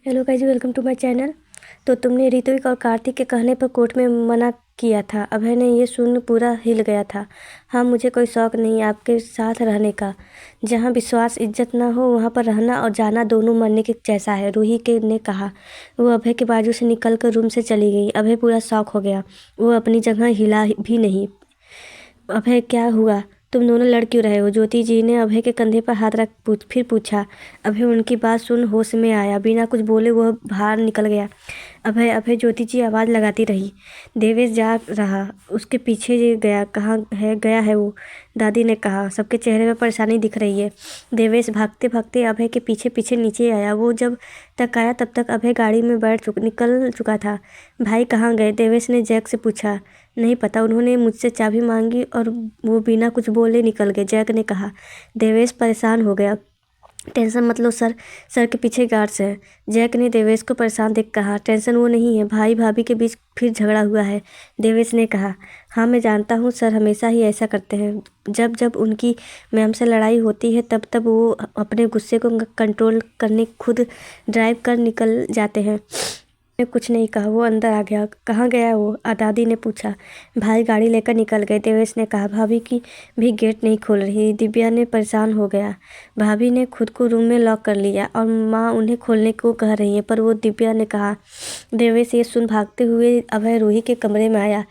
Hello guys, welcome to my channel. तो तुमने ऋत्विक और कार्तिक के कहने पर कोर्ट में मना किया था। अभय ने ये सुन पूरा हिल गया था। हाँ, मुझे कोई शौक नहीं आपके साथ रहने का। जहाँ विश्वास इज्जत ना हो वहाँ पर रहना और जाना दोनों मरने के जैसा है, रूही के ने कहा। वो अभय के बाजू से निकल कर रूम से चली गई। अभय पूरा शॉक हो गया। वो अपनी जगह हिला भी नहीं। अभय, क्या हुआ? तुम दोनों लड़ क्यों रहे हो? ज्योति जी ने अभय के कंधे पर हाथ रख फिर पूछा। अभय उनकी बात सुन होश में आया। बिना कुछ बोले वह बाहर निकल गया। अभय अभय, ज्योति जी आवाज़ लगाती रही। देवेश जा रहा, उसके पीछे ये गया। कहाँ है गया है वो? दादी ने कहा। सबके चेहरे पर परेशानी दिख रही है। देवेश भागते भागते अभय के पीछे पीछे नीचे आया। वो जब तक आया तब तक अभय गाड़ी में निकल चुका था। भाई कहाँ गए? देवेश ने जैक से पूछा। नहीं पता, उन्होंने मुझसे चाबी मांगी और वो बिना कुछ बोले निकल गए, जैक ने कहा। देवेश परेशान हो गया। टेंशन मत लो सर, सर के पीछे गार्ड्स हैं। जैक ने देवेश को परेशान देख कहा। टेंशन वो नहीं है, भाई भाभी के बीच फिर झगड़ा हुआ है, देवेश ने कहा। हाँ मैं जानता हूँ सर, हमेशा ही ऐसा करते हैं। जब जब उनकी मैम से लड़ाई होती है तब तब वो अपने गुस्से को कंट्रोल करने खुद ड्राइव कर निकल जाते हैं। ने कुछ नहीं कहा। वो अंदर आ गया। कहाँ गया वो? दादी ने पूछा। भाई गाड़ी लेकर निकल गए, देवेश ने कहा। भाभी की भी गेट नहीं खोल रही, दिव्या ने परेशान हो गया। भाभी ने खुद को रूम में लॉक कर लिया और माँ उन्हें खोलने को कह रही है, पर वो दिव्या ने कहा। देवेश ये सुन भागते हुए अभय रूही के कमरे में आया।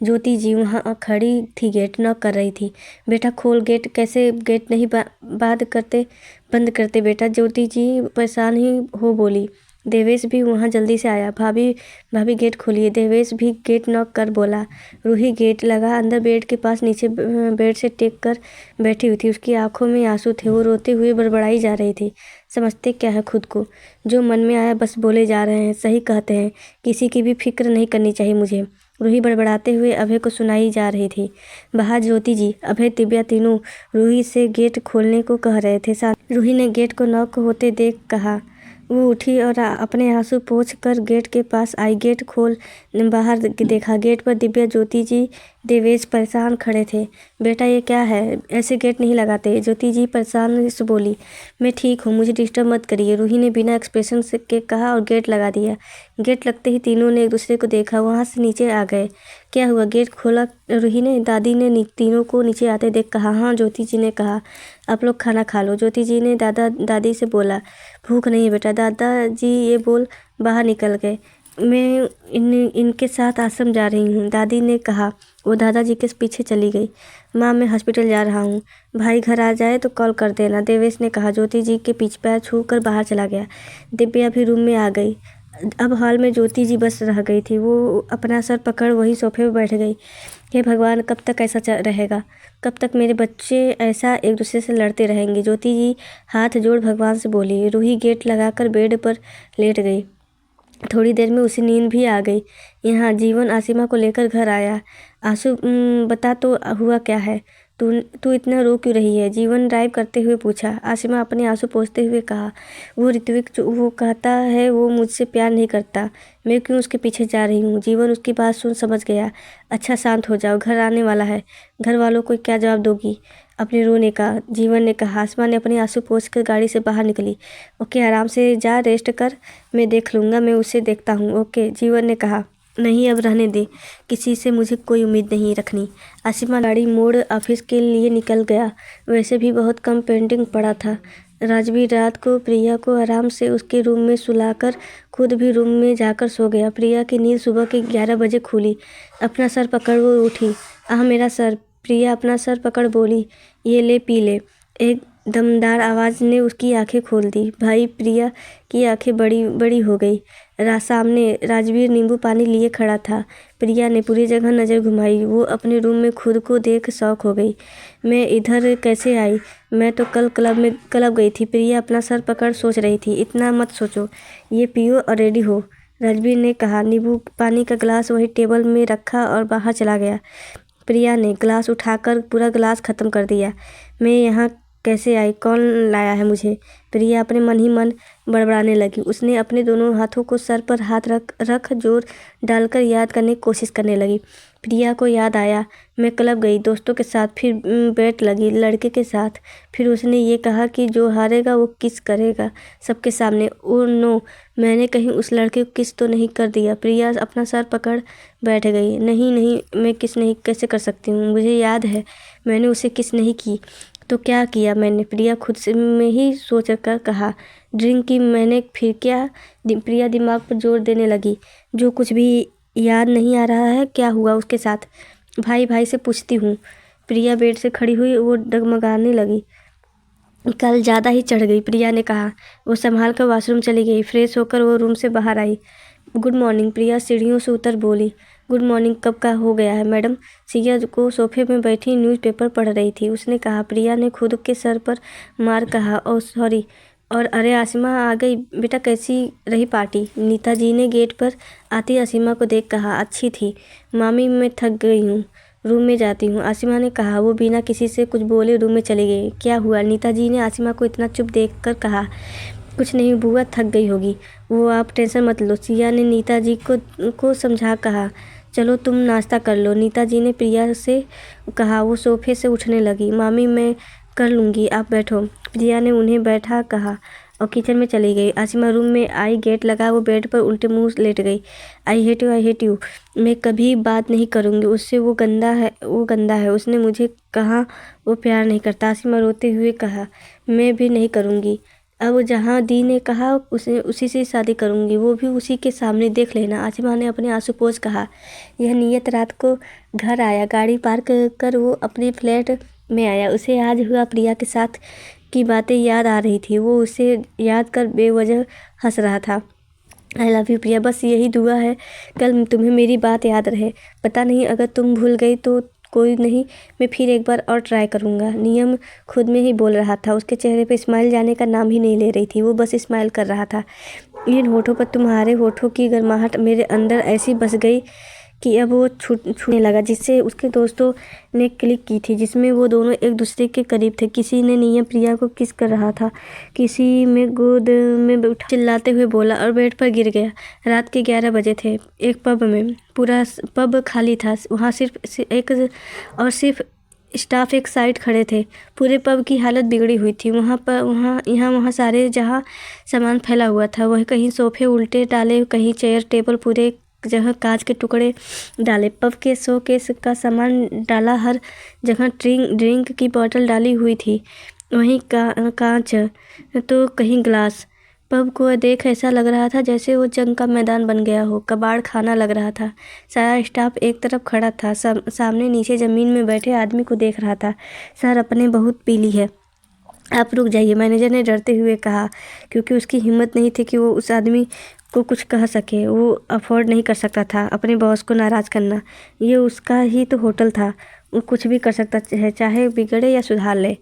ज्योति जी वहाँ खड़ी थी, गेट नॉक कर रही थी। बेटा खोल गेट। कैसे गेट नहीं बंद करते बेटा? ज्योति जी परेशान ही हो बोली। देवेश भी वहाँ जल्दी से आया। भाभी भाभी गेट खोलिए। देवेश भी गेट नॉक कर बोला। रूही गेट लगा अंदर बेड के पास नीचे बेड से टेक कर बैठी हुई थी। उसकी आंखों में आंसू थे। वो रोते हुए बड़बड़ाई जा रही थी। समझते क्या है खुद को? जो मन में आया बस बोले जा रहे हैं। सही कहते हैं, किसी की भी फिक्र नहीं करनी चाहिए मुझे, रूही बड़बड़ाते हुए अभय को सुनाई जा रही थी। बाहर ज्योति जी, अभय, दिव्या तीनों रूही से गेट खोलने को कह रहे थे। साथ रूही ने गेट को नॉक होते देख कहा। वो उठी और अपने आंसू पोंछ कर गेट के पास आई। गेट खोल बाहर देखा। गेट पर दिव्या, ज्योति जी, देवेश परेशान खड़े थे। बेटा ये क्या है? ऐसे गेट नहीं लगाते, ज्योति जी परेशान से बोली। मैं ठीक हूँ, मुझे डिस्टर्ब मत करिए, रूही ने बिना एक्सप्रेशन से के कहा और गेट लगा दिया। गेट लगते ही तीनों ने एक दूसरे को देखा। वहाँ से नीचे आ गए। क्या हुआ? गेट खोला रूही ने। दादी ने तीनों को नीचे आते देख कहा। हाँ, ज्योति जी ने कहा। आप लोग खाना खा लो, ज्योति जी ने दादी से बोला। भूख नहीं है बेटा, दादाजी ये बोल बाहर निकल गए। मैं इनके साथ आश्रम जा रही हूँ, दादी ने कहा। वो दादाजी के पीछे चली गई। माँ मैं हॉस्पिटल जा रहा हूँ, भाई घर आ जाए तो कॉल कर देना, देवेश ने कहा। ज्योति जी के पीछे पैर छू कर बाहर चला गया। दिव्या भी रूम में आ गई। अब हॉल में ज्योति जी बस रह गई थी। वो अपना सर पकड़ वही सोफे पर बैठ गई। हे भगवान, कब तक ऐसा रहेगा? कब तक मेरे बच्चे ऐसा एक दूसरे से लड़ते रहेंगे? ज्योति जी हाथ जोड़ भगवान से बोली। रूही गेट लगाकर बेड पर लेट गई। थोड़ी देर में उसे नींद भी आ गई। यहाँ जीवन आसिमा को लेकर घर आया। आंसू बता तो हुआ क्या है? तू तू इतना रो क्यों रही है? जीवन ड्राइव करते हुए पूछा। आसिमा अपने आंसू पोंछते हुए कहा। वो ऋत्विक, वो कहता है वो मुझसे प्यार नहीं करता, मैं क्यों उसके पीछे जा रही हूँ? जीवन उसकी बात सुन समझ गया। अच्छा शांत हो जाओ, घर आने वाला है, घर वालों को क्या जवाब दोगी अपने रोने का? जीवन ने कहा। आसमा ने अपने आंसू पोंछ कर गाड़ी से बाहर निकली। ओके, आराम से जा, रेस्ट कर, मैं देख लूँगा, मैं उसे देखता हूँ। ओके, जीवन ने कहा। नहीं अब रहने दे, किसी से मुझे कोई उम्मीद नहीं रखनी। आसिमा गाड़ी मोड़ ऑफिस के लिए निकल गया। वैसे भी बहुत कम पेंटिंग पड़ा था। राजवीर रात को प्रिया को आराम से उसके रूम में सुलाकर खुद भी रूम में जाकर सो गया। प्रिया की नींद सुबह के 11 बजे खुली। अपना सर पकड़ वो उठी। आह मेरा सर, प्रिया अपना सर पकड़ बोली। ये ले पी ले। एक दमदार आवाज़ ने उसकी आंखें खोल दी। भाई, प्रिया की आंखें बड़ी बड़ी हो गई। सामने राजवीर नींबू पानी लिए खड़ा था। प्रिया ने पूरी जगह नज़र घुमाई। वो अपने रूम में खुद को देख शॉक हो गई। मैं इधर कैसे आई? मैं तो कल क्लब गई थी। प्रिया अपना सर पकड़ सोच रही थी। इतना मत सोचो, ये पियो और रेडी हो, राजवीर ने कहा। नींबू पानी का गिलास वही टेबल में रखा और बाहर चला गया। प्रिया ने गिलास उठाकर पूरा गिलास ख़त्म कर दिया। मैं यहाँ कैसे आई? कौन लाया है मुझे? प्रिया अपने मन ही मन बड़बड़ाने लगी। उसने अपने दोनों हाथों को सर पर हाथ रख जोर डालकर याद करने की कोशिश करने लगी। प्रिया को याद आया, मैं क्लब गई दोस्तों के साथ, फिर बैट लगी लड़के के साथ। फिर उसने ये कहा कि जो हारेगा वो किस करेगा सबके सामने। ओह नो, मैंने कहीं उस लड़के को किस तो नहीं कर दिया? प्रिया अपना सर पकड़ बैठ गई। नहीं नहीं, मैं किस नहीं कैसे कर सकती हूँ? मुझे याद है मैंने उसे किस नहीं की। तो क्या किया मैंने? प्रिया खुद से में ही सोच कर कहा। ड्रिंक की मैंने। फिर क्या? प्रिया दिमाग पर जोर देने लगी। जो कुछ भी याद नहीं आ रहा है, क्या हुआ उसके साथ? भाई भाई से पूछती हूँ। प्रिया बेड से खड़ी हुई, वो डगमगाने लगी। कल ज़्यादा ही चढ़ गई, प्रिया ने कहा। वो संभाल कर वॉशरूम चली गई। फ्रेश होकर वो रूम से बाहर आई। गुड मॉर्निंग, प्रिया सीढ़ियों से उतर बोली। गुड मॉर्निंग कब का हो गया है मैडम? सिया को सोफे में बैठी न्यूज़पेपर पढ़ रही थी, उसने कहा। प्रिया ने खुद के सर पर मार कहा, ओह सॉरी। और अरे आसिमा आ गई बेटा, कैसी रही पार्टी? नीता जी ने गेट पर आती आसिमा को देख कहा। अच्छी थी मामी, मैं थक गई हूँ, रूम में जाती हूँ, आसिमा ने कहा। वो बिना किसी से कुछ बोले रूम में चली गई। क्या हुआ? नीता जी ने आसिमा को इतना चुप देखकर कहा। कुछ नहीं बुआ, थक गई होगी वो, आप टेंशन मत लो, सिया ने नीता जी को समझा कहा। चलो तुम नाश्ता कर लो, नीता जी ने प्रिया से कहा। वो सोफे से उठने लगी। मामी मैं कर लूँगी, आप बैठो, प्रिया ने उन्हें बैठा कहा और किचन में चली गई। आसिमा रूम में आई, गेट लगा, वो बेड पर उल्टे मुंह लेट गई। आई हेट यू, मैं कभी बात नहीं करूँगी उससे, वो गंदा है, उसने मुझे कहा वो प्यार नहीं करता। आसिमा रोते हुए कहा, मैं भी नहीं करूँगी। अब जहाँ दी ने कहा उसी से शादी करूँगी, वो भी उसी के सामने, देख लेना, आसिमा ने अपने आंसू पोंछ कहा। यह नियत रात को घर आया, गाड़ी पार्क कर वो अपने फ्लैट में आया। उसे आज हुआ प्रिया के साथ की बातें याद आ रही थी। वो उसे याद कर बेवजह हंस रहा था। आई लव यू प्रिया, बस यही दुआ है कल तुम्हें मेरी बात याद रहे। पता नहीं अगर तुम भूल गई तो कोई नहीं, मैं फिर एक बार और ट्राई करूँगा। नियम खुद में ही बोल रहा था। उसके चेहरे पर स्माइल जाने का नाम ही नहीं ले रही थी। वो बस स्माइल कर रहा था। इन होठों पर तुम्हारे होठों की गर्माहट मेरे अंदर ऐसी बस गई कि अब वो छूने लगा, जिससे उसके दोस्तों ने क्लिक की थी, जिसमें वो दोनों एक दूसरे के करीब थे। किसी ने नियम प्रिया को किस कर रहा था, किसी में गोद में उठा चिल्लाते हुए बोला और बेड पर गिर गया। रात के 11 बजे थे। एक पब में, पूरा पब खाली था। वहाँ सिर्फ स्टाफ एक साइड खड़े थे। पूरे पब की हालत बिगड़ी हुई थी। वहाँ सारे जहाँ सामान फैला हुआ था, वह कहीं सोफे उल्टे डाले, कहीं चेयर टेबल पूरे जगह कांच के टुकड़े डाले। पब के शोकेस का सामान डाला, हर जगह ड्रिंक की बोतल डाली हुई थी, वहीं कांच तो कहीं ग्लास। पब को देख ऐसा लग रहा था जैसे वो जंग का मैदान बन गया हो, कबाड़ खाना लग रहा था। सारा स्टाफ एक तरफ खड़ा था, सामने नीचे ज़मीन में बैठे आदमी को देख रहा था। सर अपने बहुत पीली है, आप रुक जाइए, मैनेजर ने डरते हुए कहा, क्योंकि उसकी हिम्मत नहीं थी कि वो उस आदमी को कुछ कह सके। वो अफोर्ड नहीं कर सकता था अपने बॉस को नाराज़ करना। ये उसका ही तो होटल था, वो कुछ भी कर सकता है, चाहे बिगड़े या सुधार ले।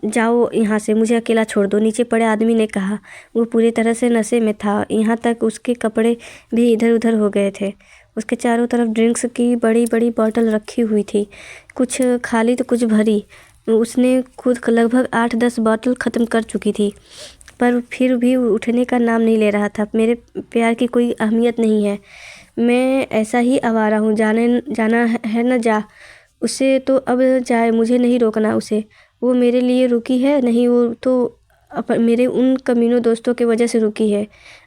जाओ यहाँ से, मुझे अकेला छोड़ दो, नीचे पड़े आदमी ने कहा। वो पूरी तरह से नशे में था, यहाँ तक उसके कपड़े भी इधर उधर हो गए थे। उसके चारों तरफ ड्रिंक्स की बड़ी बड़ी बॉटल रखी हुई थी, कुछ खाली तो कुछ भरी। उसने खुद लगभग 8-10 बॉटल ख़त्म कर चुकी थी, पर फिर भी उठने का नाम नहीं ले रहा था। मेरे प्यार की कोई अहमियत नहीं है, मैं ऐसा ही आवारा हूँ, जाना है न जा, उसे तो अब जाए, मुझे नहीं रोकना उसे। वो मेरे लिए रुकी है नहीं, वो तो मेरे उन कमीनों दोस्तों की वजह से रुकी है,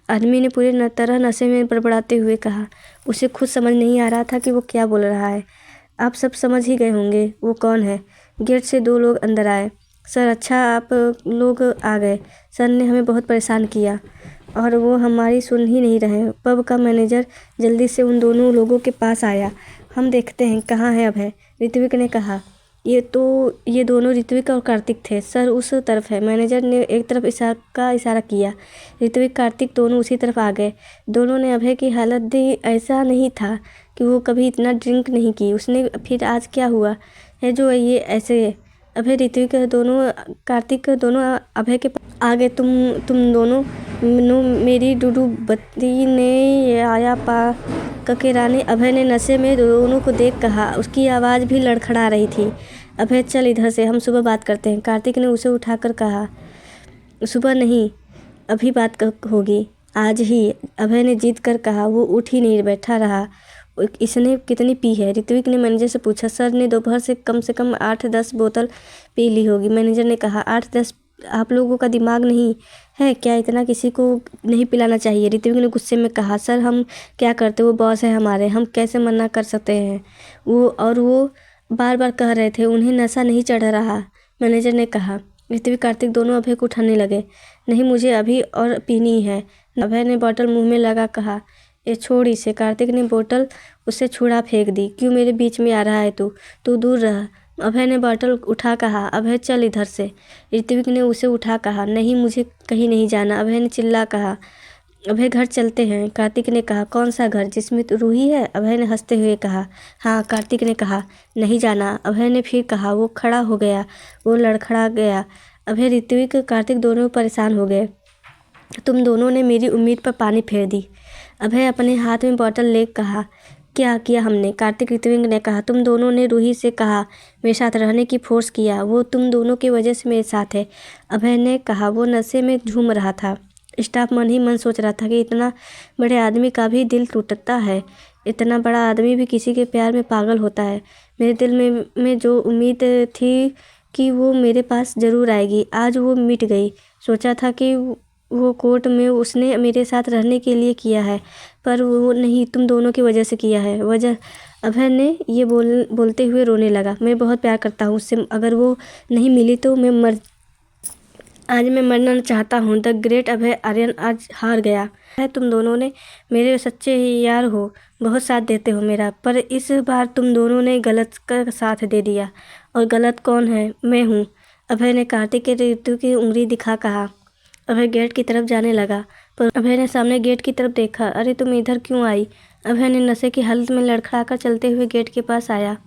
आदमी ने पूरी तरह नशे में बड़बड़ाते हुए कहा। उसे खुद समझ नहीं आ रहा था कि वो क्या बोल रहा है। आप सब समझ ही गए होंगे वो कौन है। गेट से 2 लोग अंदर आए। सर अच्छा आप लोग आ गए, सर ने हमें बहुत परेशान किया और वो हमारी सुन ही नहीं रहे। पब का मैनेजर जल्दी से उन दोनों लोगों के पास आया। हम देखते हैं कहाँ है अभय, ऋत्विक ने कहा। ये दोनों ऋत्विक और कार्तिक थे। सर उस तरफ है, मैनेजर ने एक तरफ इशारा किया। ऋत्विक कार्तिक दोनों उसी तरफ आ गए। दोनों ने अभय की हालत दी। ऐसा नहीं था कि वो कभी इतना ड्रिंक नहीं की उसने, फिर आज क्या हुआ है जो ये ऐसे। अभय ऋत्विक दोनों कार्तिक दोनों अभय के आ गए। तुम दोनों मेरी डूडू बत्ती ने आया पा ककेराने, अभय ने नशे में दोनों को देख कहा। उसकी आवाज़ भी लड़खड़ा रही थी। अभय चल इधर से, हम सुबह बात करते हैं। कार्तिक ने उसे उठाकर कहा। सुबह नहीं, अभी बात होगी, आज ही, अभय ने जिद कर कहा। वो उठ ही नहीं बैठा रहा। इसने कितनी पी है? ऋत्विक ने मैनेजर से पूछा। सर ने दोपहर से कम 8-10 बोतल पी ली होगी। मैनेजर ने कहा। 8-10? आप लोगों का दिमाग नहीं है क्या? इतना किसी को नहीं पिलाना चाहिए। ऋत्विक ने गुस्से में कहा। सर हम क्या करते, वो बॉस है हमारे, हम कैसे मना कर सकते हैं? वो बार बार कह रहे थे उन्हें नशा नहीं चढ़ रहा, मैनेजर ने कहा। ऋत्विक कार्तिक दोनों अभय को उठाने लगे। नहीं, मुझे अभी और पीनी है। अभय ने बॉटल मुंह में लगा कहा। ये छोड़ इसे। कार्तिक ने बोतल उससे छुड़ा फेंक दी। क्यों मेरे बीच में आ रहा है तू? तू दूर रह। अभय ने बॉटल उठा कहा। अभय चल इधर से। ऋत्विक ने उसे उठा कहा। नहीं, मुझे कहीं नहीं जाना, अभय ने चिल्ला कहा। अभय घर चलते हैं, कार्तिक ने कहा। कौन सा घर, जिसमें तो रूही है? अभय ने हंसते हुए कहा। हाँ, कार्तिक ने कहा। नहीं जाना, अभय ने फिर कहा। वो खड़ा हो गया, वो लड़खड़ा गया। अभय, ऋत्विक, कार्तिक दोनों परेशान हो गए। तुम दोनों ने मेरी उम्मीद पर पानी फेर दी। अभय अपने हाथ में बॉटल ले कहा। क्या किया हमने? कार्तिक, ऋत्विक ने कहा। तुम दोनों ने रूही से कहा, मेरे साथ रहने की फोर्स किया। वो तुम दोनों की वजह से मेरे साथ है, अभय ने कहा। वो नशे में झूम रहा था। स्टाफ मन ही मन सोच रहा था कि इतना बड़े आदमी का भी दिल टूटता है। इतना बड़ा आदमी भी किसी के प्यार में पागल होता है। मेरे दिल में जो उम्मीद थी कि वो मेरे पास ज़रूर आएगी, आज वो मिट गई। सोचा था कि वो कोर्ट में उसने मेरे साथ रहने के लिए किया है, पर वो नहीं, तुम दोनों की वजह से किया है। वजह? अभय ने ये बोलते हुए रोने लगा। मैं बहुत प्यार करता हूँ उससे, अगर वो नहीं मिली तो आज मैं मरना चाहता हूँ। द ग्रेट अभय आर्यन आज हार गया है। तुम दोनों ने मेरे सच्चे यार हो, बहुत साथ देते हो मेरा, पर इस बार तुम दोनों ने गलत का साथ दे दिया। और गलत कौन है? मैं हूँ, अभय ने कार्तिक के ऋतु की उंगली दिखा कहा। अभय गेट की तरफ जाने लगा, पर अभय ने सामने गेट की तरफ देखा। अरे तुम इधर क्यों आई? अभय ने नशे की हालत में लड़खड़ाकर चलते हुए गेट के पास आया।